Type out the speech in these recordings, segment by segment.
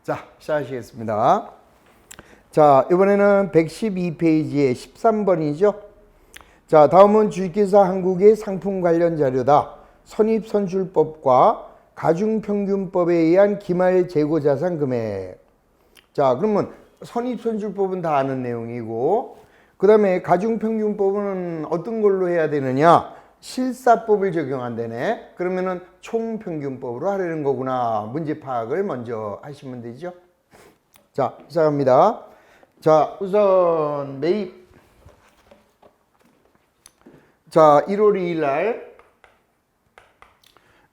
자, 시작하시겠습니다. 자, 이번에는 112페이지의 13번이죠. 자, 다음은 주식회사 한국의 상품 관련 자료다. 선입선출법과 가중평균법에 의한 기말 재고자산 금액. 자, 그러면 선입선출법은 다 아는 내용이고, 그 다음에 가중평균법은 어떤 걸로 해야 되느냐? 실사법을 적용한다네. 그러면은 총평균법으로 하려는 거구나. 문제 파악을 먼저 하시면 되죠. 자, 시작합니다. 자, 우선 매입. 자, 1월 2일 날.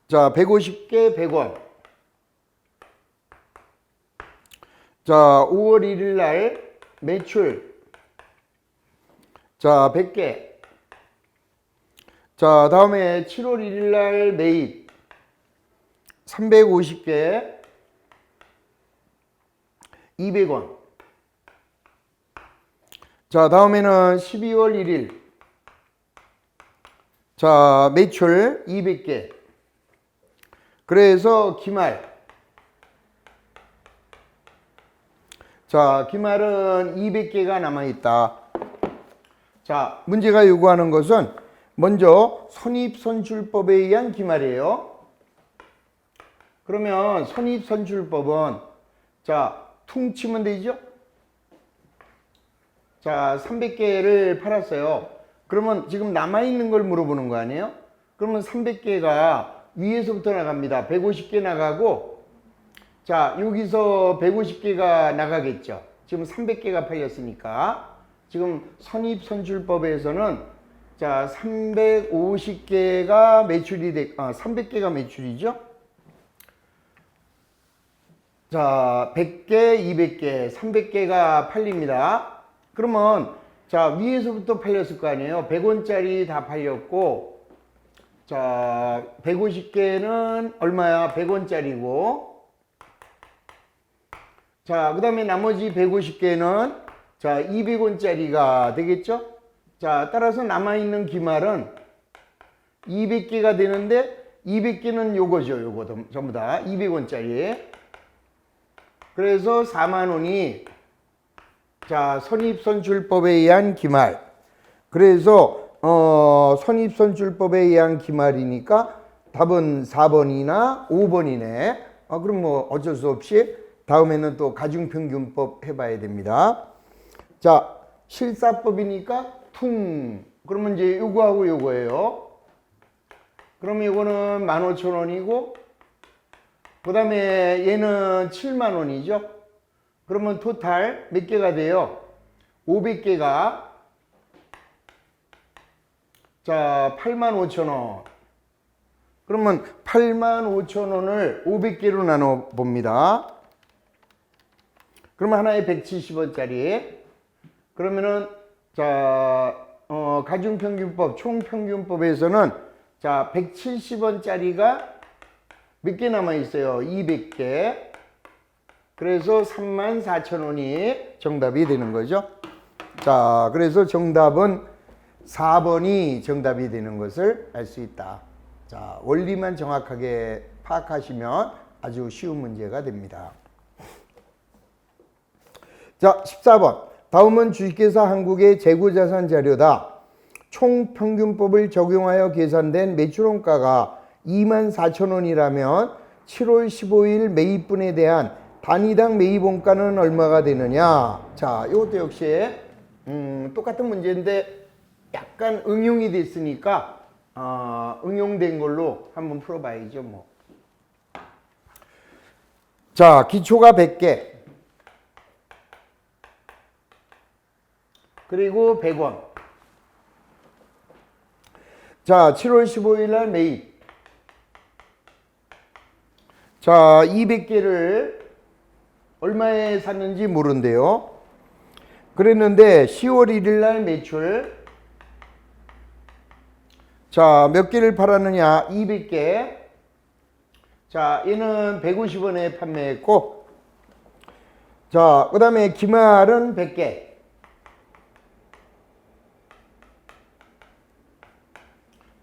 자, 150개 100원. 자, 5월 1일 날 매출. 자, 100개. 자, 다음에 7월 1일 날 매입 350개 200원. 자, 다음에는 12월 1일. 자, 매출 200개. 그래서 기말. 자, 기말은 200개가 남아있다. 자, 문제가 요구하는 것은 먼저 선입선출법에 의한 기말이에요. 그러면 선입선출법은 자, 퉁치면 되죠? 자, 300개를 팔았어요. 그러면 지금 남아있는 걸 물어보는 거 아니에요? 그러면 300개가 위에서부터 나갑니다. 150개 나가고, 자, 여기서 150개가 나가겠죠. 지금 300개가 팔렸으니까. 지금 선입선출법에서는 자, 350개가 매출이 300개가 매출이죠. 자, 100개, 200개, 300개가 팔립니다. 그러면 자, 위에서부터 팔렸을 거 아니에요. 100원짜리 다 팔렸고, 자, 150개는 얼마야? 100원짜리고, 자, 그 다음에 나머지 150개는 자, 200원짜리가 되겠죠? 자, 따라서 남아있는 기말은 200개가 되는데 200개는 요거죠. 요거 전부 다 200원짜리. 그래서 4만원이 자, 선입선출법에 의한 기말. 그래서 선입선출법에 의한 기말이니까 답은 4번이나 5번이네. 그럼 뭐 어쩔 수 없이 다음에는 또 가중평균법 해봐야 됩니다. 자, 실사법이니까 그러면 이제 요거하고 요거예요. 그러면 요거는 15,000원이고, 그 다음에 얘는 70,000원이죠. 그러면 토탈 몇 개가 돼요? 500개가 자, 85,000원. 그러면 85,000원을 500개로 나눠 봅니다. 그러면 하나에 170원짜리. 그러면은 자, 가중평균법, 총평균법에서는 자, 170원짜리가 몇 개 남아 있어요? 200개. 그래서 34,000원이 정답이 되는 거죠. 자, 그래서 정답은 4번이 정답이 되는 것을 알 수 있다. 자, 원리만 정확하게 파악하시면 아주 쉬운 문제가 됩니다. 자, 14번. 다음은 주식회사 한국의 재고자산 자료다. 총평균법을 적용하여 계산된 매출원가가 24,000원이라면 7월 15일 매입분에 대한 단위당 매입원가는 얼마가 되느냐. 자, 이것도 역시 똑같은 문제인데 약간 응용이 됐으니까 응용된 걸로 한번 풀어봐야죠. 뭐. 자, 기초가 100개. 그리고 100원. 자, 7월 15일 날 매입. 자, 200개를 얼마에 샀는지 모른대요. 그랬는데 10월 1일 날 매출. 자, 몇 개를 팔았느냐? 200개. 자, 얘는 150원에 판매했고, 자, 그 다음에 기말은 100개.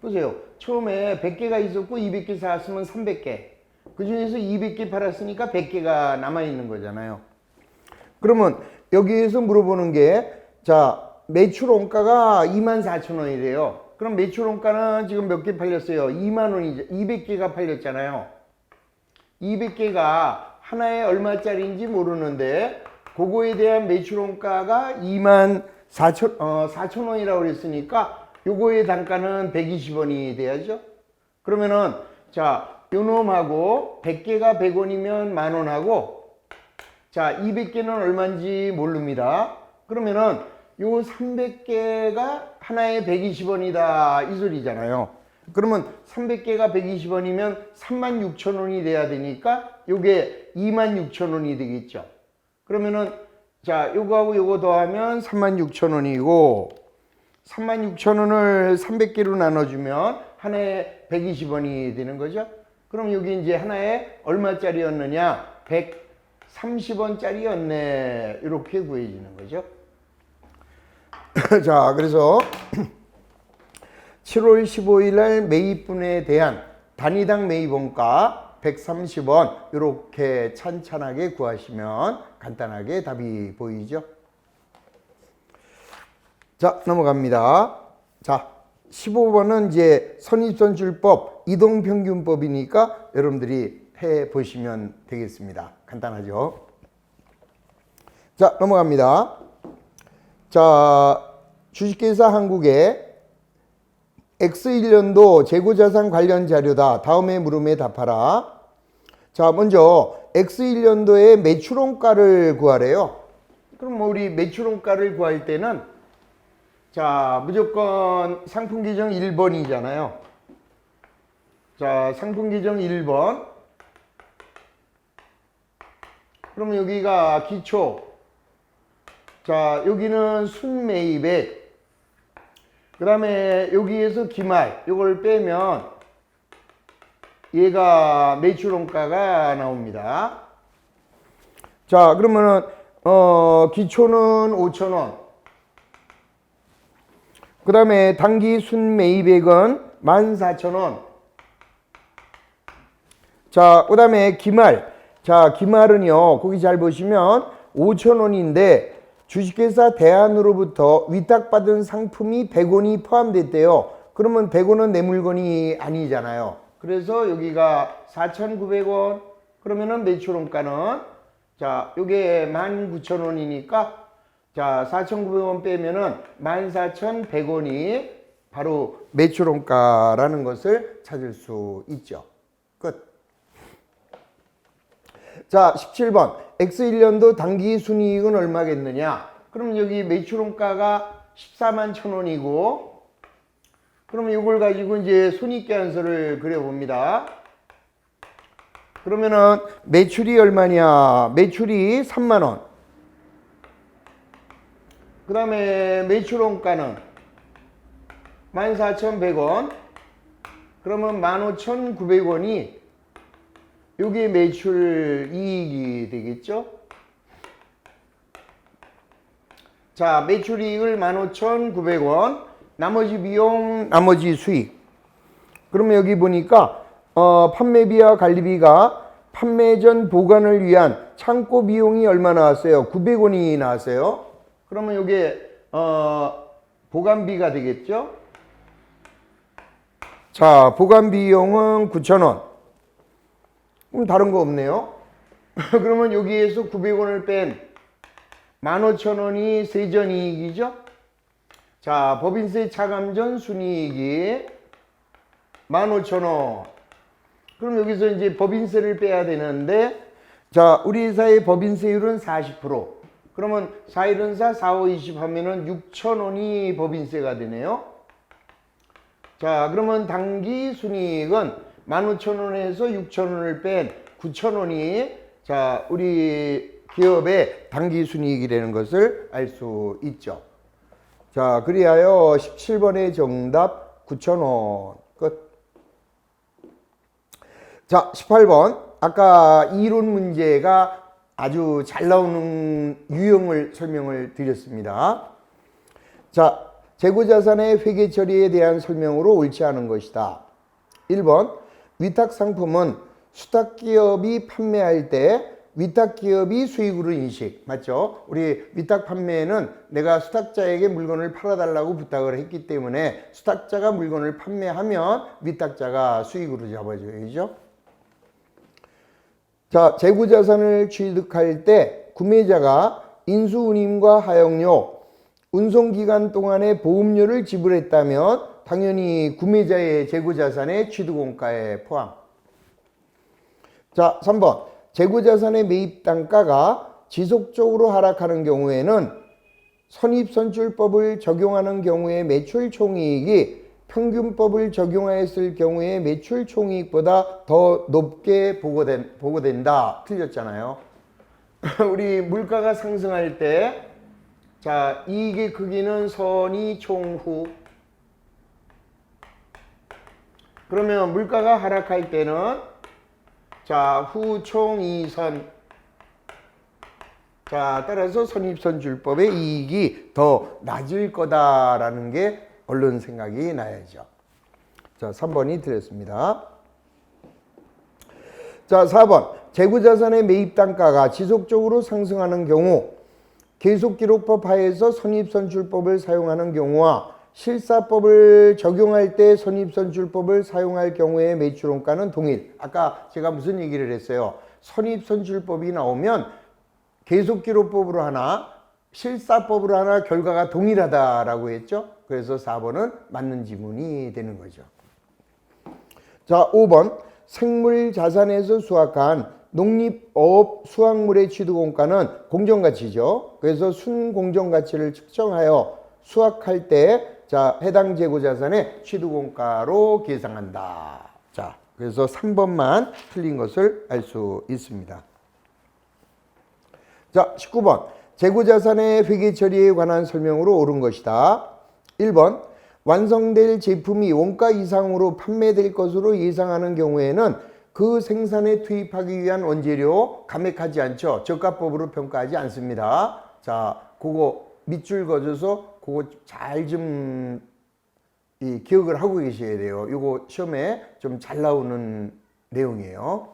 보세요. 처음에 100개가 있었고 200개 샀으면 300개. 그 중에서 200개 팔았으니까 100개가 남아있는 거잖아요. 그러면 여기에서 물어보는 게, 자, 매출 원가가 24,000원이래요. 그럼 매출 원가는 지금 몇 개 팔렸어요? 2만원이죠. 200개가 팔렸잖아요. 200개가 하나에 얼마짜리인지 모르는데, 그거에 대한 매출 원가가 24,000원이라고 그랬으니까, 요거의 단가는 120원이 돼야죠. 그러면은, 자, 요 놈하고 100개가 100원이면 만원하고, 자, 200개는 얼마인지 모릅니다. 그러면은 요 300개가 하나에 120원이다 이 소리잖아요. 그러면 300개가 120원이면 36,000원이 돼야 되니까 요게 26,000원이 되겠죠. 그러면은 자, 요거하고 요거 더하면 36,000원이고 36,000원을 300개로 나눠주면 하나에 120원이 되는 거죠. 그럼 여기 이제 하나에 얼마짜리였느냐? 130원짜리였네. 이렇게 구해지는 거죠. 자, 그래서 7월 15일 날 매입분에 대한 단위당 매입원가 130원 이렇게 찬찬하게 구하시면 간단하게 답이 보이죠. 자, 넘어갑니다. 자, 15번은 이제 선입선출법, 이동평균법이니까 여러분들이 해 보시면 되겠습니다. 간단하죠. 자, 넘어갑니다. 자, 주식회사 한국의 X1년도 재고자산 관련 자료다. 다음에 물음에 답하라. 자, 먼저 X1년도의 매출원가를 구하래요. 그럼 우리 매출원가를 구할 때는 자, 무조건 상품 계정 1번이잖아요. 자, 상품 계정 1번. 그럼 여기가 기초. 자, 여기는 순매입액. 그 다음에 여기에서 기말. 이걸 빼면 얘가 매출원가가 나옵니다. 자, 그러면은 기초는 5,000원. 그 다음에 단기 순매입액은 14,000원. 자, 그 다음에 기말. 자, 기말은요, 거기 잘 보시면 5,000원인데 주식회사 대안으로부터 위탁받은 상품이 100원이 포함됐대요. 그러면 100원은 내 물건이 아니잖아요. 그래서 여기가 4,900원. 그러면은 매출원가는 자, 요게 19,000원이니까 자, 4,900원 빼면은 14,100원이 바로 매출원가라는 것을 찾을 수 있죠. 끝. 자, 17번. X1년도 당기 순이익은 얼마겠느냐? 그럼 여기 매출원가가 141,000원이고, 그러면 이걸 가지고 이제 손익계산서를 그려봅니다. 그러면은 매출이 얼마냐? 매출이 3만원. 그 다음에 매출원가는 14,100원. 그러면 15,900원이 요게 매출 이익이 되겠죠. 자, 매출 이익을 15,900원. 나머지 비용, 나머지 수익. 그러면 여기 보니까 판매비와 관리비가 판매 전 보관을 위한 창고 비용이 얼마 나왔어요? 900원이 나왔어요. 그러면 이게 보관비가 되겠죠. 자, 보관 비용은 9,000원. 그럼 다른 거 없네요. 그러면 여기에서 900원을 뺀 15,000원이 세전이익이죠. 자, 법인세 차감 전 순이익이 15,000원. 그럼 여기서 이제 법인세를 빼야 되는데, 자, 우리 회사의 법인세율은 40%. 그러면 4, 1은 4, 4, 5, 20 하면은 6,000원이 법인세가 되네요. 자, 그러면 당기 순이익은 15,000원에서 6,000원을 뺀 9,000원이 자, 우리 기업의 당기 순이익이라는 것을 알 수 있죠. 자, 그리하여 17번의 정답 9,000원. 끝. 자, 18번. 아까 이론 문제가 아주 잘 나오는 유형을 설명을 드렸습니다. 자, 재고자산의 회계 처리에 대한 설명으로 옳지 않은 것이다. 1번. 위탁 상품은 수탁기업이 판매할 때 위탁기업이 수익으로 인식, 맞죠? 우리 위탁 판매는 내가 수탁자에게 물건을 팔아달라고 부탁을 했기 때문에 수탁자가 물건을 판매하면 위탁자가 수익으로 잡아줘야죠. 자, 재고자산을 취득할 때 구매자가 인수운임과 하역료, 운송기간 동안의 보험료를 지불했다면 당연히 구매자의 재고자산의 취득원가에 포함. 자, 3번. 재고자산의 매입단가가 지속적으로 하락하는 경우에는 선입선출법을 적용하는 경우에 매출총이익이 평균법을 적용하였을 경우에 매출총이익보다 더 높게 보고된다. 틀렸잖아요. 우리 물가가 상승할 때, 자, 이익의 크기는 선이총후. 그러면 물가가 하락할 때는 자, 후총이선. 자, 따라서 선입선출법의 이익이 더 낮을 거다라는 게 얼른 생각이 나야죠. 자, 3번이 드렸습니다. 자, 4번. 재고자산의 매입단가가 지속적으로 상승하는 경우 계속기록법 하에서 선입선출법을 사용하는 경우와 실사법을 적용할 때 선입선출법을 사용할 경우에 매출원가는 동일. 아까 제가 무슨 얘기를 했어요? 선입선출법이 나오면 계속기록법으로 하나, 실사법으로 하나 결과가 동일하다라고 했죠. 그래서 4번은 맞는 지문이 되는 거죠. 자, 5번. 생물자산에서 수확한 농립어업 수확물의 취득원가는 공정가치죠. 그래서 순공정가치를 측정하여 수확할 때 자, 해당 재고자산의 취득원가로 계상한다. 자, 그래서 3번만 틀린 것을 알 수 있습니다. 자, 19번. 재고자산의 회계처리에 관한 설명으로 옳은 것이다. 1번. 완성될 제품이 원가 이상으로 판매될 것으로 예상하는 경우에는 그 생산에 투입하기 위한 원재료 감액하지 않죠. 저가법으로 평가하지 않습니다. 자, 그거 밑줄 그어줘서 그거 잘 좀 기억을 하고 계셔야 돼요. 이거 시험에 좀 잘 나오는 내용이에요.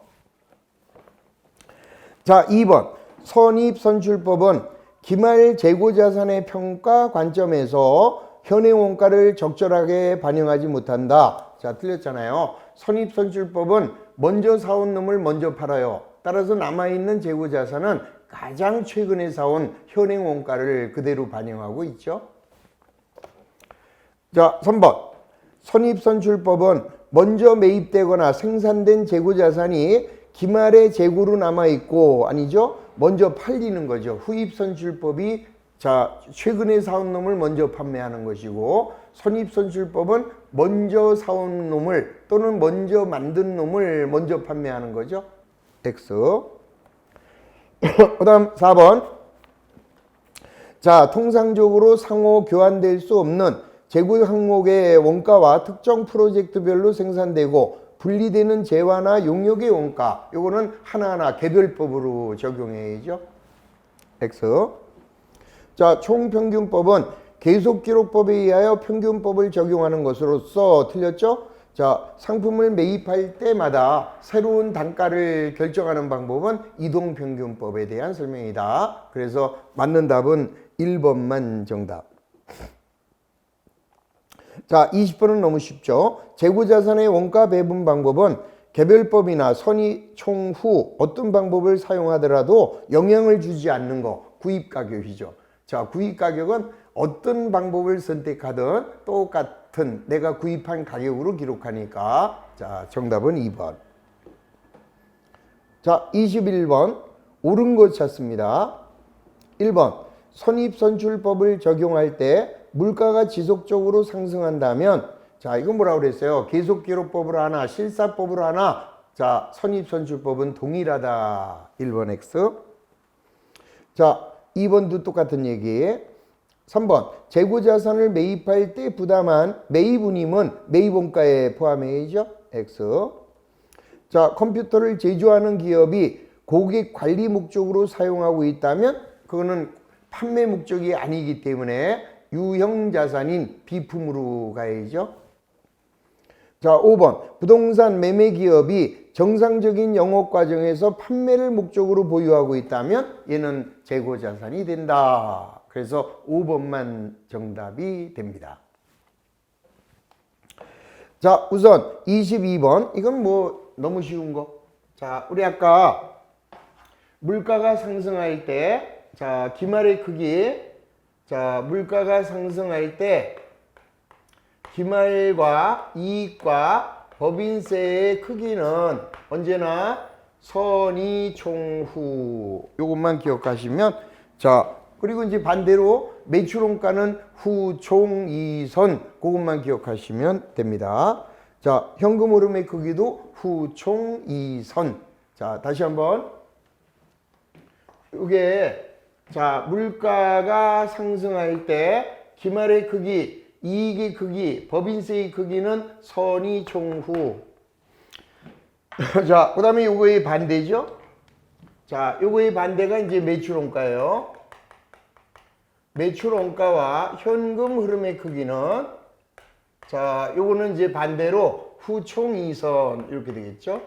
자, 2번. 선입선출법은 기말 재고자산의 평가 관점에서 현행원가를 적절하게 반영하지 못한다. 자, 틀렸잖아요. 선입선출법은 먼저 사온 놈을 먼저 팔아요. 따라서 남아있는 재고자산은 가장 최근에 사온 현행원가를 그대로 반영하고 있죠. 자, 3번. 선입선출법은 먼저 매입되거나 생산된 재고자산이 기말의 재고로 남아있고, 아니죠? 먼저 팔리는 거죠. 후입선출법이 자, 최근에 사온 놈을 먼저 판매하는 것이고, 선입선출법은 먼저 사온 놈을 또는 먼저 만든 놈을 먼저 판매하는 거죠. X. 그 다음 4번. 자, 통상적으로 상호 교환될 수 없는 재고 항목의 원가와 특정 프로젝트별로 생산되고 분리되는 재화나 용역의 원가, 요거는 하나하나 개별법으로 적용해야죠. X. 자, 총평균법은 계속기록법에 의하여 평균법을 적용하는 것으로서 틀렸죠? 자, 상품을 매입할 때마다 새로운 단가를 결정하는 방법은 이동평균법에 대한 설명이다. 그래서 맞는 답은 1번만 정답. 자, 20번은 너무 쉽죠? 재고자산의 원가 배분 방법은 개별법이나 선의총후 어떤 방법을 사용하더라도 영향을 주지 않는 거, 구입가격이죠. 자, 구입가격은 어떤 방법을 선택하든 똑같은 내가 구입한 가격으로 기록하니까 자, 정답은 2번. 자, 21번 옳은 것 찾습니다. 1번 선입선출법을 적용할 때 물가가 지속적으로 상승한다면 자, 이건 뭐라고 그랬어요? 계속기록법으로 하나, 실사법으로 하나. 자, 선입선출법은 동일하다. 1번 X. 자, 2번도 똑같은 얘기. 3번 재고자산을 매입할 때 부담한 매입운임은 매입원가에 포함해야죠. X. 자, 컴퓨터를 제조하는 기업이 고객 관리 목적으로 사용하고 있다면 그거는 판매 목적이 아니기 때문에 유형자산인 비품으로 가야죠. 자, 5번. 부동산 매매 기업이 정상적인 영업 과정에서 판매를 목적으로 보유하고 있다면 얘는 재고 자산이 된다. 그래서 5번만 정답이 됩니다. 자, 우선 22번. 이건 뭐 너무 쉬운 거. 자, 우리 아까 물가가 상승할 때, 자, 기말의 크기. 자, 물가가 상승할 때 기말과 이익과 법인세의 크기는 언제나 선이총후. 요것만 기억하시면, 자, 그리고 이제 반대로 매출원가는 후총이선. 그것만 기억하시면 됩니다. 자, 현금 흐름의 크기도 후총이선. 자, 다시 한번. 이게, 자, 물가가 상승할 때 기말의 크기, 이익의 크기, 법인세의 크기는 선이총후. 자, 그 다음에 요거의 반대죠. 자, 요거의 반대가 이제 매출원가예요. 매출원가와 현금 흐름의 크기는, 자, 요거는 이제 반대로 후총이선 이렇게 되겠죠.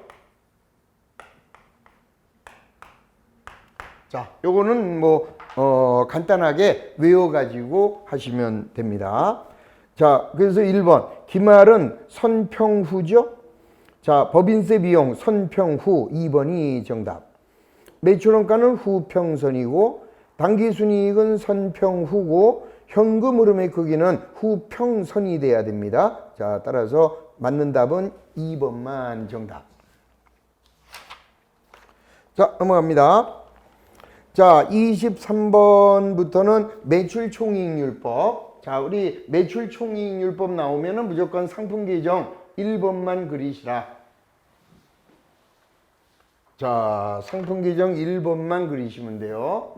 자, 요거는 뭐 간단하게 외워가지고 하시면 됩니다. 자, 그래서 1번 기말은 선평후죠. 자, 법인세 비용 선평후. 2번이 정답. 매출원가는 후평선이고 당기순이익은 선평후고 현금 흐름의 크기는 후평선이 돼야 됩니다. 자, 따라서 맞는 답은 2번만 정답. 자, 넘어갑니다. 자, 23번부터는 매출총이익률법. 자, 우리 매출총이익률법 나오면은 무조건 상품 계정 1번만 그리시라. 자, 상품 계정 1번만 그리시면 돼요.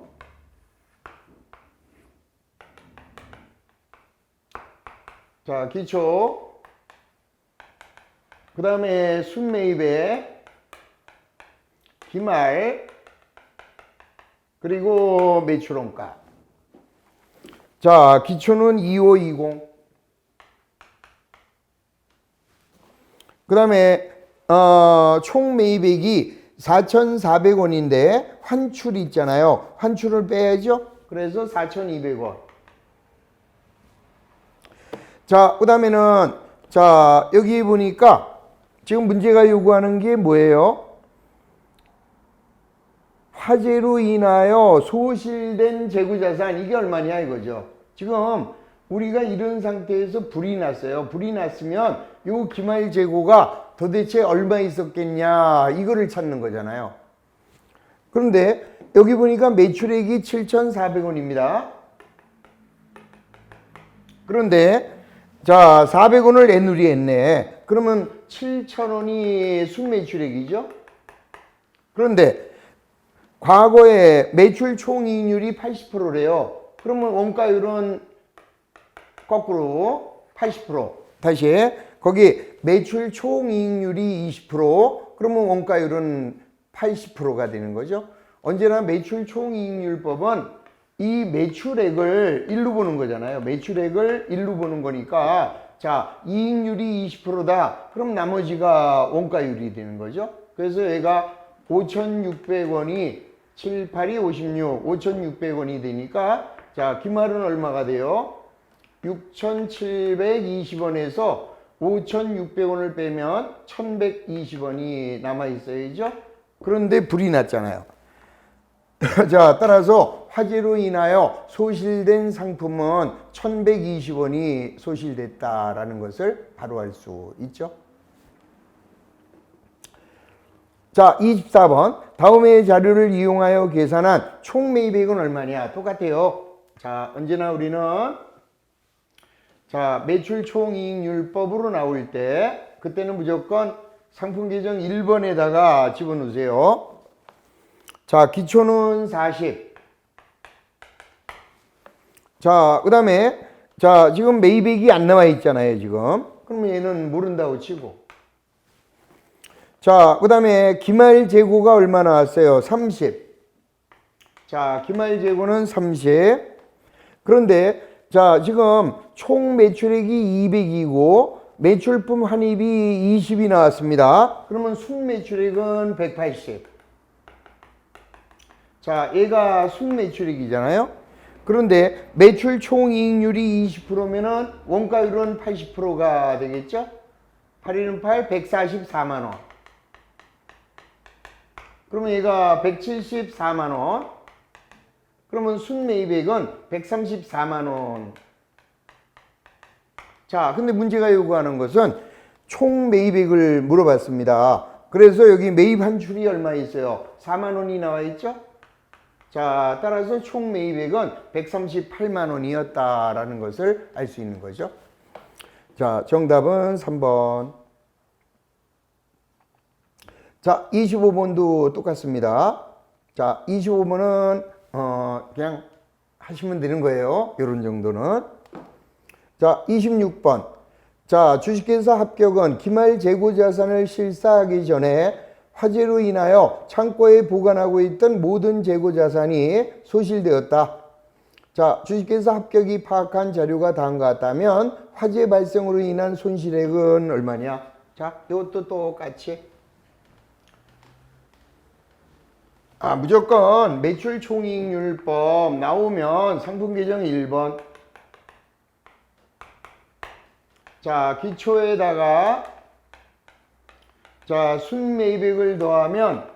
자, 기초. 그 다음에 순매입에 기말. 그리고 매출원가. 자, 기초는 2520. 그 다음에 총 매입액이 4,400원인데 환출이 있잖아요. 환출을 빼야죠. 그래서 4,200원. 자, 그 다음에는, 자, 여기 보니까 지금 문제가 요구하는 게 뭐예요? 화재로 인하여 소실된 재고자산, 이게 얼마냐 이거죠. 지금 우리가 이런 상태에서 불이 났어요. 불이 났으면 요 기말 재고가 도대체 얼마 있었겠냐, 이거를 찾는 거잖아요. 그런데 여기 보니까 매출액이 7,400원입니다. 그런데 자, 400원을 애누리 했네. 그러면 7,000원이 순매출액이죠. 그런데 과거에 매출 총이익률이 80%래요. 그러면 원가율은 거꾸로 80%. 다시 거기 매출 총이익률이 20%. 그러면 원가율은 80%가 되는 거죠. 언제나 매출 총이익률법은 이 매출액을 1로 보는 거잖아요. 매출액을 1로 보는 거니까, 자, 이익률이 20%다. 그럼 나머지가 원가율이 되는 거죠. 그래서 얘가 5,600원이 7, 8이 56, 5,600원이 되니까, 자, 기말은 얼마가 돼요? 6,720원에서 5,600원을 빼면 1,120원이 남아있어야죠. 그런데 불이 났잖아요. 자, 따라서 화재로 인하여 소실된 상품은 1,120원이 소실됐다라는 것을 바로 알 수 있죠. 자, 24번. 다음의 자료를 이용하여 계산한 총 매입액은 얼마냐? 똑같아요. 자, 언제나 우리는, 자, 매출 총이익률법으로 나올 때 그때는 무조건 상품 계정 1번에다가 집어넣으세요. 자, 기초는 40. 자, 그 다음에, 자, 지금 매입액이 안 나와 있잖아요, 지금. 그러면 얘는 모른다고 치고. 자, 그 다음에 기말 재고가 얼마 나왔어요? 30. 자, 기말 재고는 30. 그런데, 자, 지금 총 매출액이 200이고, 매출품 환입이 20이 나왔습니다. 그러면 순매출액은 180. 자, 얘가 순매출액이잖아요. 그런데 매출 총이익률이 20%면은 원가율은 80%가 되겠죠? 8일은 8, 144만 원. 그러면 얘가 174만 원. 그러면 순매입액은 134만 원. 자, 근데 문제가 요구하는 것은 총 매입액을 물어봤습니다. 그래서 여기 매입 한출이 얼마 있어요? 4만 원이 나와 있죠? 자, 따라서 총 매입액은 138만 원이었다라는 것을 알 수 있는 거죠. 자, 정답은 3번. 자, 25번도 똑같습니다. 자, 25번은 그냥 하시면 되는 거예요. 이런 정도는. 자, 26번. 자, 주식회사 합격은 기말 재고자산을 실사하기 전에 화재로 인하여 창고에 보관하고 있던 모든 재고자산이 소실되었다. 자, 주식회사 합격이 파악한 자료가 다음과 같다면 화재 발생으로 인한 손실액은 얼마냐? 자, 이것도 똑같이. 무조건 매출 총이익률법 나오면 상품계정 1번. 자, 기초에다가 자, 순매입액을 더하면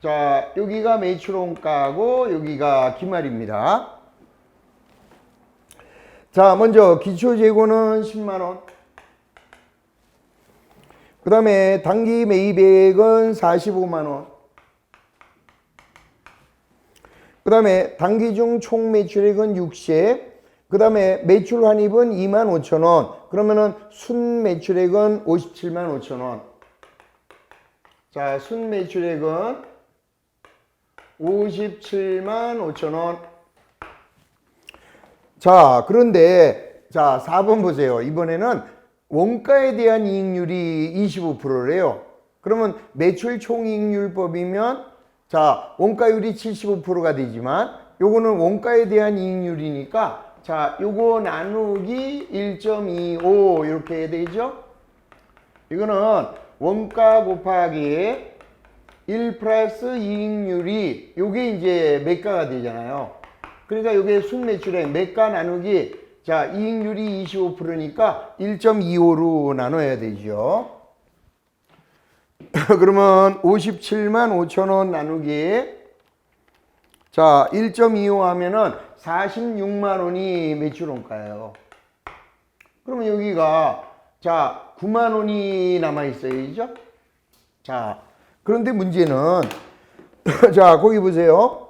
자, 여기가 매출원가고 여기가 기말입니다. 자, 먼저 기초재고는 10만원. 그 다음에 단기 매입액은 45만원. 그 다음에 단기중 총매출액은 60. 그 다음에 매출 환입은 25,000원. 그러면은 순매출액은 57만 5천원. 자, 순매출액은 57만 5천원. 자, 그런데 자, 4번 보세요. 이번에는 원가에 대한 이익률이 25%래요. 그러면 매출 총이익률법이면 자, 원가율이 75%가 되지만 요거는 원가에 대한 이익률이니까 자, 요거 나누기 1.25 이렇게 되죠? 이거는 원가 곱하기 1 플러스 이익률이 요게 이제 매가가 되잖아요. 그러니까 요게 순매출액 매가 나누기 자, 이익률이 25%니까 1.25로 나눠야 되죠. 그러면 57만 5천원 나누기 자, 1.25 하면은 46만 원이 매출원가예요. 그러면 여기가 자, 9만 원이 남아 있어야죠. 자, 그런데 문제는 자, 거기 보세요.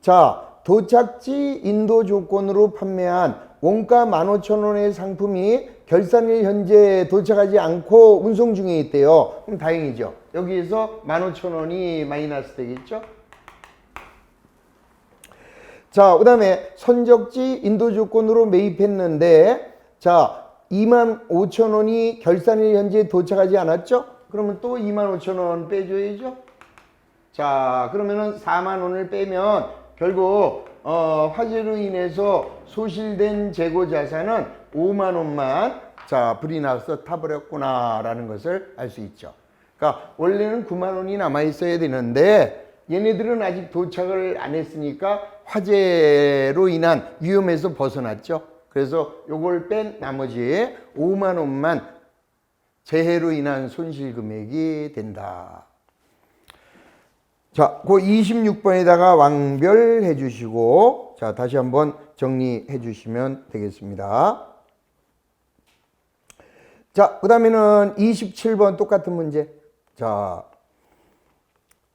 자, 도착지 인도 조건으로 판매한 원가 15,000원의 상품이 결산일 현재 도착하지 않고 운송 중에 있대요. 그럼 다행이죠. 여기에서 15,000원이 마이너스 되겠죠. 자, 그 다음에 선적지 인도 조건으로 매입했는데 자, 25,000원이 결산일 현재 도착하지 않았죠? 그러면 또 25,000원 빼줘야죠. 자, 그러면은 4만 원을 빼면 결국 화재로 인해서 소실된 재고 자산은 5만 원만 자, 불이 나서 타버렸구나 라는 것을 알 수 있죠. 그러니까 원래는 9만 원이 남아 있어야 되는데 얘네들은 아직 도착을 안 했으니까 화재로 인한 위험에서 벗어났죠. 그래서 요걸 뺀 나머지 5만 원만 재해로 인한 손실 금액이 된다. 자, 그 26번에다가 왕별해 주시고 자, 다시 한번 정리해 주시면 되겠습니다. 자, 그 다음에는 27번 똑같은 문제. 자,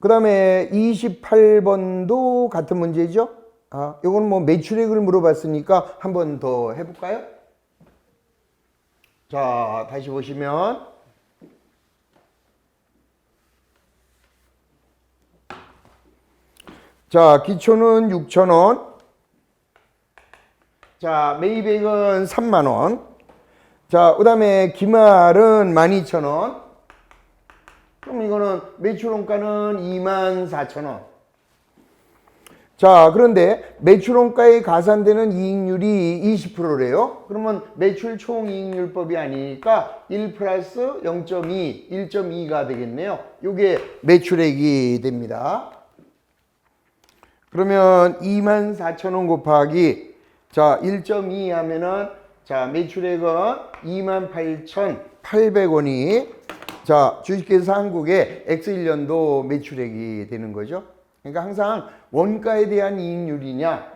그 다음에 28번도 같은 문제죠. 이건 뭐 매출액을 물어봤으니까 한 번 더 해볼까요? 자, 다시 보시면 자, 기초는 6,000원. 자, 매입액은 3만원. 자, 그 다음에 기말은 12,000원. 그럼 이거는 매출원가는 24,000원. 자, 그런데 매출원가에 가산되는 이익률이 20%래요. 그러면 매출 총이익률법이 아니니까 1 플러스 0.2, 1.2가 되겠네요. 이게 매출액이 됩니다. 그러면 24,000원 곱하기 자 1.2 하면은 자 매출액은 28,800원이 자 주식회사 한국의 X1년도 매출액이 되는 거죠. 그러니까 항상 원가에 대한 이익률이냐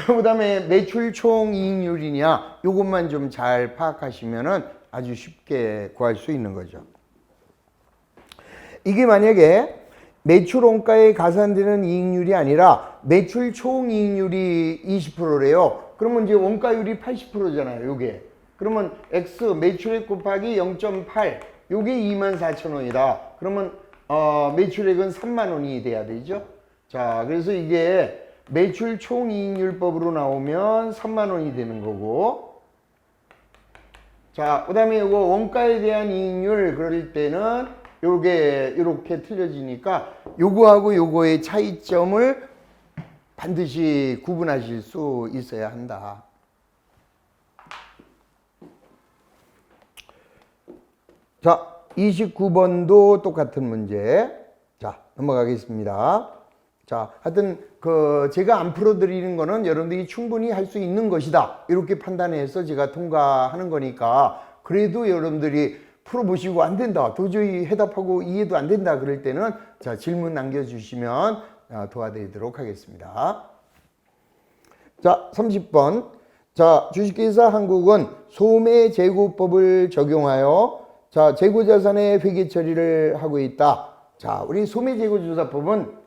그 다음에 매출 총 이익률이냐 요것만 좀 잘 파악하시면은 아주 쉽게 구할 수 있는 거죠. 이게 만약에 매출 원가에 가산되는 이익률이 아니라 매출 총 이익률이 20%래요. 그러면 이제 원가율이 80%잖아요. 요게. 그러면 X 매출액 곱하기 0.8 요게 24,000원이다. 그러면 매출액은 3만 원이 돼야 되죠. 자, 그래서 이게 매출 총 이익률법으로 나오면 3만 원이 되는 거고. 자, 그다음에 요거 원가에 대한 이익률 그럴 때는 요게 이렇게 틀려지니까 요거하고 요거의 차이점을 반드시 구분하실 수 있어야 한다. 자, 29번도 똑같은 문제. 자, 넘어가겠습니다. 자, 하여튼 제가 안 풀어드리는 거는 여러분들이 충분히 할 수 있는 것이다. 이렇게 판단해서 제가 통과하는 거니까 그래도 여러분들이 풀어보시고 안 된다. 도저히 해답하고 이해도 안 된다. 그럴 때는 자, 질문 남겨주시면 도와드리도록 하겠습니다. 자, 30번. 자, 주식회사 한국은 소매재고법을 적용하여 자, 재고자산의 회계 처리를 하고 있다. 자, 우리 소매재고조사법은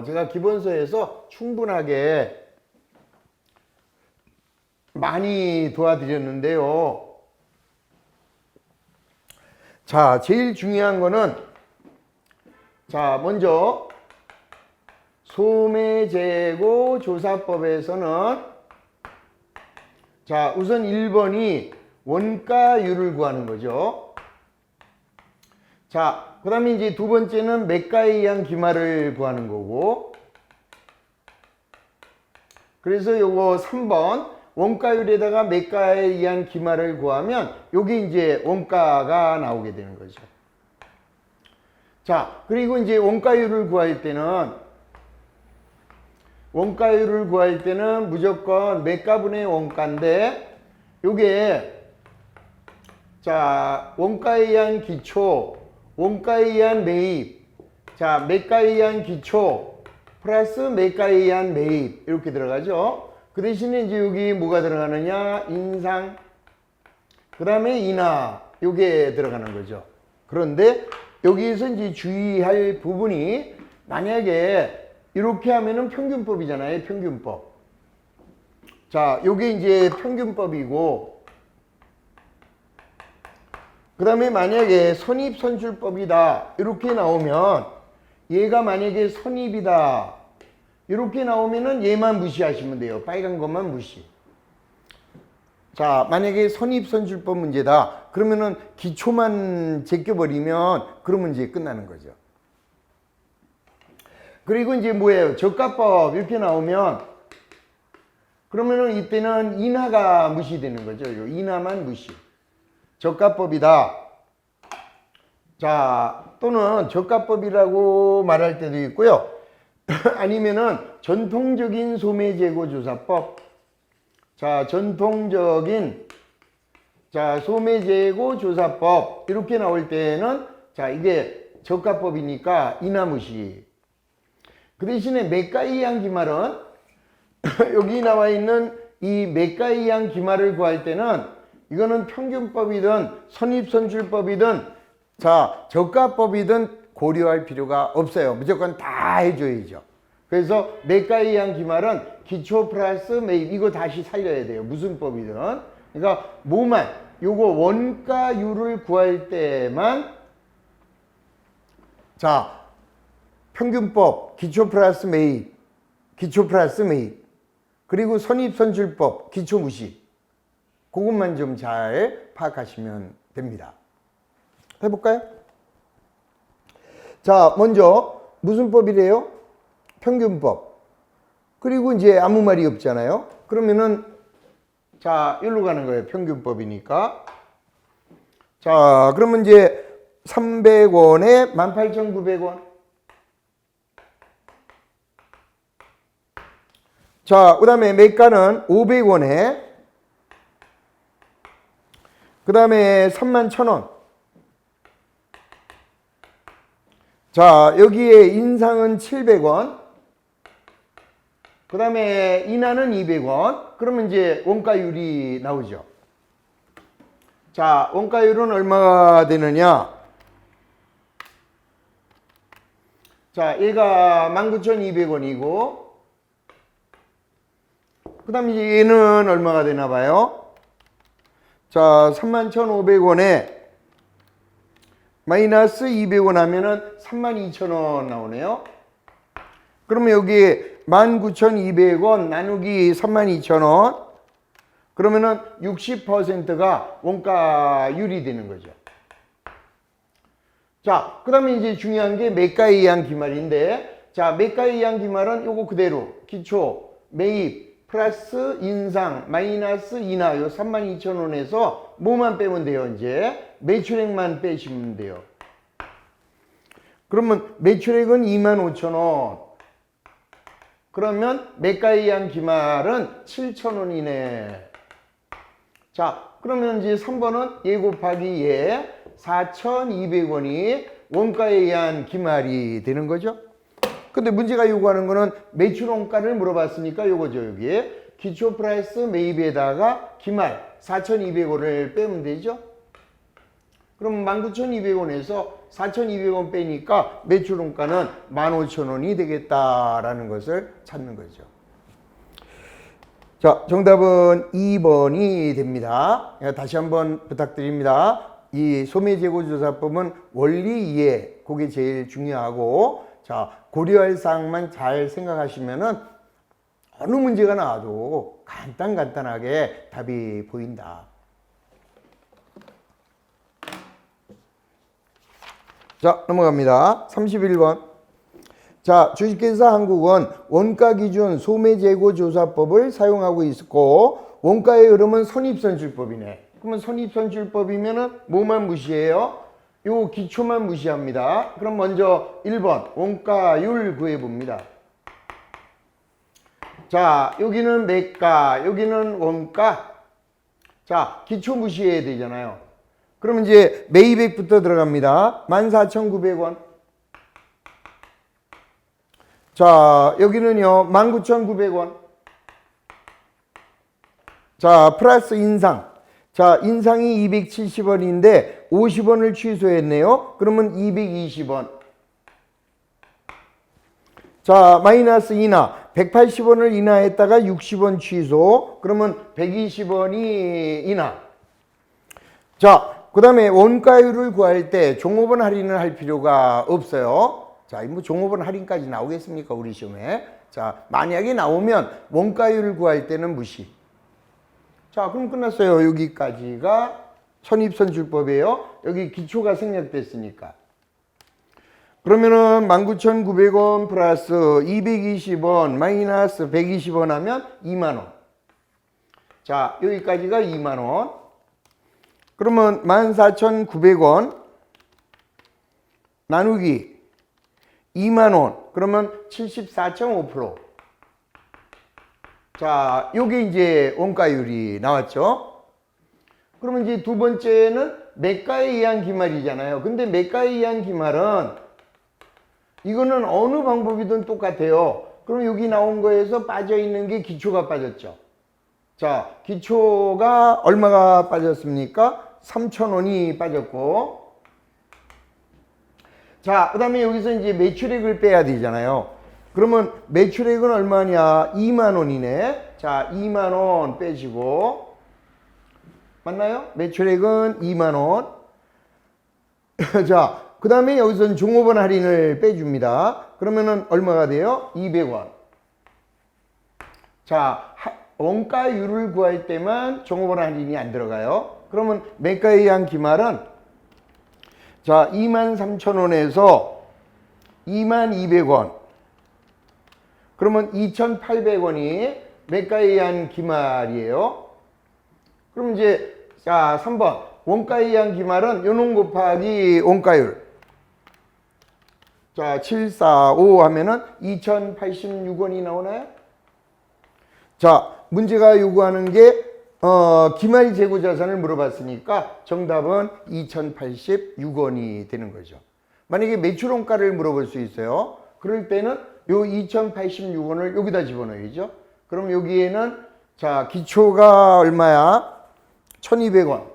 제가 기본서에서 충분하게 많이 도와드렸는데요. 자, 제일 중요한 거는 자, 먼저 소매재고조사법에서는 자, 우선 1번이 원가율을 구하는 거죠. 자, 그 다음에 이제 두 번째는 매가에 의한 기말을 구하는 거고 그래서 요거 3번 원가율에다가 매가에 의한 기말을 구하면 요게 이제 원가가 나오게 되는 거죠. 자, 그리고 이제 원가율을 구할 때는 무조건 매가분의 원가인데 요게 자, 원가에 의한 기초, 원가에 의한 매입, 자, 매가에 의한 기초 플러스 매가에 의한 매입 이렇게 들어가죠. 그 대신에 이제 여기 뭐가 들어가느냐? 인상, 그 다음에 인하, 요게 들어가는 거죠. 그런데 여기에서 이제 주의할 부분이 만약에 이렇게 하면은 평균법이잖아요. 평균법. 자, 요게 이제 평균법이고, 그 다음에 만약에 선입선출법이다. 이렇게 나오면 얘가 만약에 선입이다. 이렇게 나오면은 얘만 무시하시면 돼요. 빨간 것만 무시. 자, 만약에 선입선출법 문제다. 그러면은 기초만 제껴버리면 그러면 이제 끝나는 거죠. 그리고 이제 뭐예요? 저가법 이렇게 나오면 그러면은 이때는 인하가 무시되는 거죠. 인하만 무시. 저가법이다. 자, 또는 저가법이라고 말할 때도 있고요. 아니면은 전통적인 소매재고조사법. 자, 전통적인 자, 소매재고조사법 이렇게 나올 때는 자, 이게 저가법이니까 인하무시. 그 대신에 매가에 의한 기말은 여기 나와 있는 이 매가에 의한 기말을 구할 때는 이거는 평균법이든 선입선출법이든 자, 저가법이든 고려할 필요가 없어요. 무조건 다 해줘야죠. 그래서 매가에 의한 기말은 기초 플러스 매입 이거 다시 살려야 돼요. 무슨 법이든. 그러니까 뭐만 요거 원가율을 구할 때만 자, 평균법 기초 플러스 매입, 기초 플러스 매입 그리고 선입선출법 기초 무시 그것만 좀 잘 파악하시면 됩니다. 해볼까요? 자, 먼저 무슨 법이래요? 평균법. 그리고 이제 아무 말이 없잖아요. 그러면은 자, 여기로 가는 거예요. 평균법이니까. 자, 그러면 이제 300원에 18,900원. 자, 그 다음에 매가는 500원에 그 다음에 31,000원. 자, 여기에 인상은 700원. 그 다음에 인하는 200원. 그러면 이제 원가율이 나오죠. 자, 원가율은 얼마가 되느냐? 자, 얘가 19,200원이고, 그 다음에 이제 얘는 얼마가 되나 봐요? 자, 31,500원에 마이너스 200원 하면은 32,000원 나오네요. 그러면 여기 19,200원 나누기 32,000원. 그러면은 60%가 원가율이 되는 거죠. 자, 그 다음에 이제 중요한 게 매가에 의한 기말인데, 자, 매가에 의한 기말은 요거 그대로 기초, 매입, 플러스 인상, 마이너스 인하 요 32,000원에서 뭐만 빼면 돼요? 이제 매출액만 빼시면 돼요. 그러면 매출액은 25,000원. 그러면 매가에 의한 기말은 7,000원이네. 자, 그러면 이제 3번은 예 곱하기 예 4,200원이 원가에 의한 기말이 되는 거죠. 근데 문제가 요구하는 거는 매출 원가를 물어봤으니까 요거죠. 여기에 기초 프라이스 매입에다가 기말 4,200원을 빼면 되죠. 그럼 19,200원에서 4,200원 빼니까 매출 원가는 15,000원이 되겠다라는 것을 찾는 거죠. 자, 정답은 2번이 됩니다. 다시 한번 부탁드립니다. 이 소매재고조사법은 원리 이해, 그게 제일 중요하고, 자, 고려할 사항만 잘 생각하시면은 어느 문제가 나와도 간단하게 답이 보인다. 자, 넘어갑니다. 31번. 자, 주식회사 한국은 원가기준 소매재고조사법을 사용하고 있고, 원가의 흐름은 선입선출법이네. 그러면 선입선출법이면은 뭐만 무시해요? 요 기초만 무시합니다. 그럼 먼저 1번 원가율 구해봅니다. 자, 여기는 매가, 여기는 원가. 자, 기초 무시해야 되잖아요. 그러면 이제 매입액부터 들어갑니다. 14,900원. 자, 여기는요 19,900원. 자, 플러스 인상. 자, 인상이 270원인데 50원을 취소했네요. 그러면 220원. 자, 마이너스 인하. 180원을 인하했다가 60원 취소. 그러면 120원이 인하. 자, 그 다음에 원가율을 구할 때 종업원 할인을 할 필요가 없어요. 자, 뭐 종업원 할인까지 나오겠습니까? 우리 시험에. 자, 만약에 나오면 원가율을 구할 때는 무시. 자, 그럼 끝났어요. 여기까지가 선입선출법이에요. 여기 기초가 생략됐으니까. 그러면은 19,900원 플러스 220원 마이너스 120원 하면 2만원. 자, 여기까지가 2만원. 그러면 14,900원 나누기 2만원. 그러면 74.5%. 자, 요게 이제 원가율이 나왔죠. 그러면 이제 두 번째는 매가에 의한 기말이잖아요. 근데 매가에 의한 기말은 이거는 어느 방법이든 똑같아요. 그럼 여기 나온 거에서 빠져 있는 게 기초가 빠졌죠. 자, 기초가 얼마가 빠졌습니까? 3,000원이 빠졌고. 자, 그 다음에 여기서 이제 매출액을 빼야 되잖아요. 그러면 매출액은 얼마냐? 2만원이네. 자, 2만원 빼시고. 맞나요? 매출액은 2만원. 자, 그 다음에 여기서는 종업원 할인을 빼줍니다. 그러면은 얼마가 돼요? 200원. 자, 원가율을 구할 때만 종업원 할인이 안 들어가요. 그러면 매가에 의한 기말은 자, 23,000원에서 22,000원. 그러면 2,800원이 매가에 의한 기말이에요. 그럼 이제 자 3번 원가에 의한 기말은 요놈 곱하기 원가율. 자 745 하면은 2,086원이 나오나요? 자 문제가 요구하는 게 기말 재고 자산을 물어봤으니까 정답은 2,086원이 되는 거죠. 만약에 매출 원가를 물어볼 수 있어요. 그럴 때는 요 2,086원을 여기다 집어넣어야죠. 그럼 여기에는 자 기초가 얼마야? 1,200원.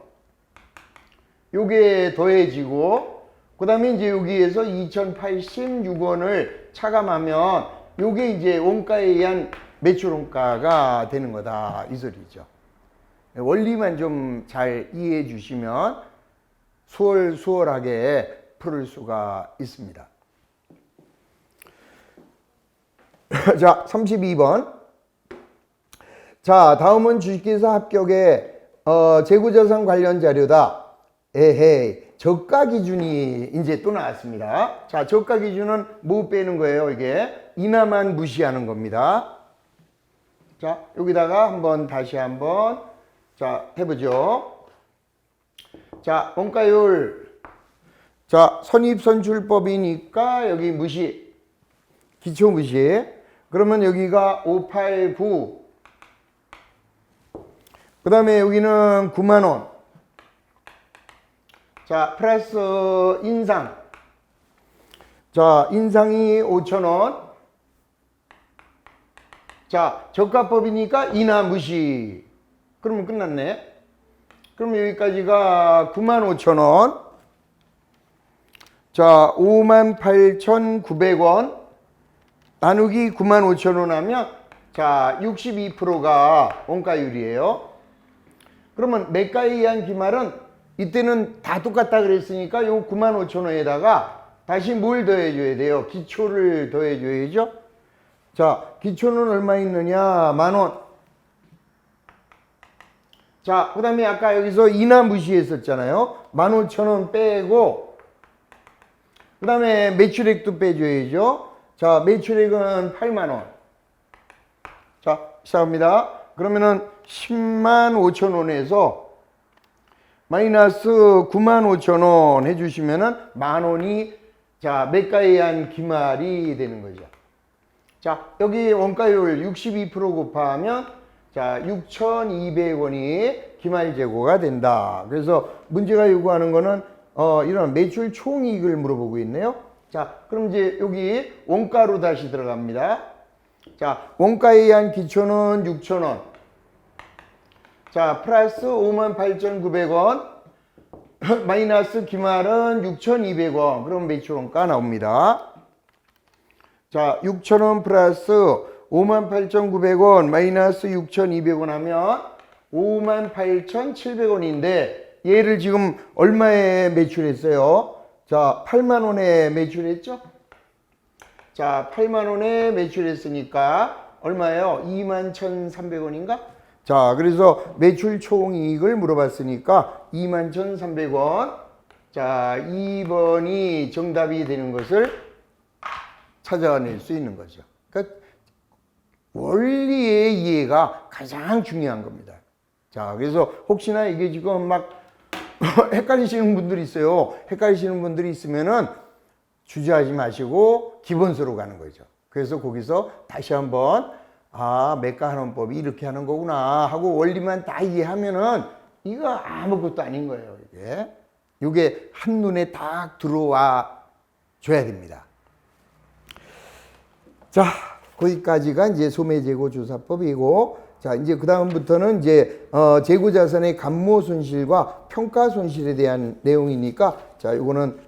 요게 더해지고 그 다음에 이제 여기에서 2,086원을 차감하면 요게 이제 원가에 의한 매출 원가가 되는 거다 이 소리죠. 원리만 좀 잘 이해해 주시면 수월하게 풀을 수가 있습니다. 자 32번. 자 다음은 주식회사 합격의 재고자산 관련 자료다. 에헤이 저가 기준이 이제 또 나왔습니다. 자 저가 기준은 뭐 빼는 거예요? 이게 인하만 무시하는 겁니다. 자 여기다가 다시 한번 자 해보죠. 자 원가율 자 선입선출법이니까 여기 무시 기초 무시. 그러면 여기가 589 그 다음에 여기는 9만원. 자 플러스 인상. 자 인상이 5,000원. 자 저가법이니까 인하 무시. 그러면 끝났네. 그럼 여기까지가 95,000원. 자 58,900원 나누기 95,000원 하면 자 62%가 원가율이에요. 그러면 매가에 의한 기말은 이때는 다 똑같다 그랬으니까 요 95,000원에다가 다시 뭘 더해줘야 돼요? 기초를 더해줘야죠. 자 기초는 얼마 있느냐? 만원. 자 그 다음에 아까 여기서 인하 무시했었잖아요. 15,000원 빼고 그 다음에 매출액도 빼줘야죠. 자 매출액은 8만원. 자 시작합니다. 그러면은 105,000원에서 마이너스 95,000원 해주시면은 만원이 자 매가에 의한 기말이 되는 거죠. 자 여기 원가율 62% 곱하면 자 6,200원이 기말 재고가 된다. 그래서 문제가 요구하는 거는 이런 매출 총이익을 물어보고 있네요. 자 그럼 이제 여기 원가로 다시 들어갑니다. 자 원가에 의한 기초는 6,000원. 자 플러스 58,900원 마이너스 기말은 6,200원. 그럼 매출 원가 나옵니다. 자 6,000원 플러스 58,900원 마이너스 6,200원 하면 58,700원인데 얘를 지금 얼마에 매출했어요? 자 8만원에 매출했죠? 자 8만원에 매출했으니까 얼마예요? 21,300원인가? 자 그래서 매출 총이익을 물어봤으니까 21,300원. 자 2번이 정답이 되는 것을 찾아낼 수 있는 거죠. 그러니까 원리의 이해가 가장 중요한 겁니다. 자 그래서 혹시나 이게 지금 막 헷갈리시는 분들이 있어요. 헷갈리시는 분들이 있으면은 주저하지 마시고 기본서로 가는 거죠. 그래서 거기서 다시 한번 매가환원법이 이렇게 하는 거구나 하고 원리만 다 이해하면은 이거 아무것도 아닌 거예요. 이게 한눈에 딱 들어와 줘야 됩니다. 자, 거기까지가 이제 소매재고조사법이고, 자, 이제 그 다음부터는 이제 재고자산의 감모 손실과 평가 손실에 대한 내용이니까, 자, 이거는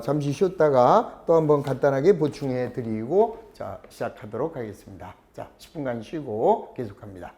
잠시 쉬었다가 또 한번 간단하게 보충해 드리고, 자, 시작하도록 하겠습니다. 자, 10분간 쉬고 계속합니다.